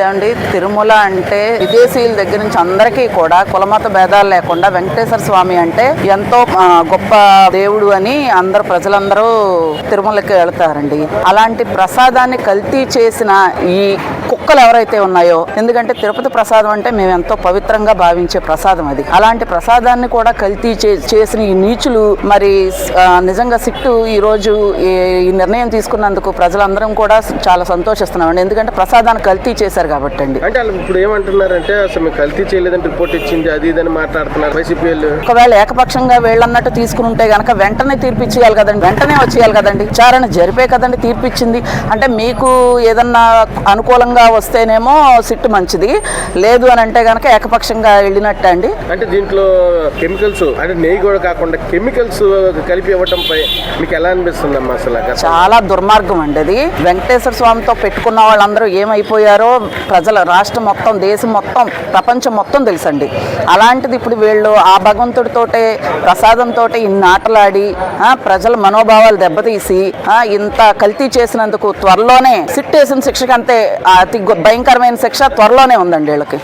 ఏమండి, తిరుమల అంటే విదేశీయుల దగ్గర నుంచి అందరికీ కూడా కులమత భేదాలు లేకుండా వెంకటేశ్వర స్వామి అంటే ఎంతో గొప్ప దేవుడు అని ప్రజలందరూ తిరుమలకి వెళ్తారండి. అలాంటి ప్రసాదాన్ని కల్తీ చేసిన ఈ కుక్కలు ఎవరైతే ఉన్నాయో, ఎందుకంటే తిరుపతి ప్రసాదం అంటే మేము ఎంతో పవిత్రంగా భావించే ప్రసాదం అది. అలాంటి ప్రసాదాన్ని కూడా కల్తీ చేసిన ఈ నీచులు మరి నిజంగా సిట్టు ఈరోజు ఈ నిర్ణయం తీసుకున్నందుకు ప్రజలందరం కూడా చాలా సంతోషిస్తున్నామండి. ఎందుకంటే ప్రసాదాన్ని కల్తీ చేశారు కాబట్టి అండి. అంటే ఇప్పుడు ఏమంటున్నారంటే అసలు మేము కల్తీ చేయలేదని రిపోర్ట్ ఇచ్చింది అది ఇదని మాట్లాడుతున్నారు వైసీపీ. ఒకవేళ ఏకపక్షంగా వీళ్ళన్నట్టు తీసుకుని ఉంటే కనుక వెంటనే తీర్పిచ్చేయాలి కదండి, వెంటనే వచ్చేయాలి కదండి, విచారణ జరిపే కదండి తీర్పిచ్చింది. అంటే మీకు ఏదన్నా అనుకూలంగా వస్తేనేమో సిట్టు మంచిది, లేదు అని అంటే కనుక ఏకపక్షంగా వెళ్ళినట్టే అండి. అంటే దీంట్లో కెమికల్స్ అంటే నెయ్యి కూడా కాకుండా కెమికల్స్ కలిపి ఇవ్వటంపై మీకు ఎలా అనిపిస్తుందమ్మా? అసలు చాలా దుర్మార్గం అండి అది. వెంకటేశ్వర స్వామితో పెట్టుకున్న వాళ్ళందరూ ఏమైపోయారో ప్రజల రాష్ట్రం మొత్తం, దేశం మొత్తం, ప్రపంచం మొత్తం తెలుసండి. అలాంటిది ఇప్పుడు వీళ్ళు ఆ భగవంతుడితోటే ప్రసాదంతో ఇన్ని ఆటలాడి ప్రజల మనోభావాలు దెబ్బతీసి ఇంత కల్తీ చేసినందుకు త్వరలోనే సిట్ వేసిన శిక్షకంతే అతి భయంకరమైన శిక్ష త్వరలోనే ఉందండి వీళ్ళకి.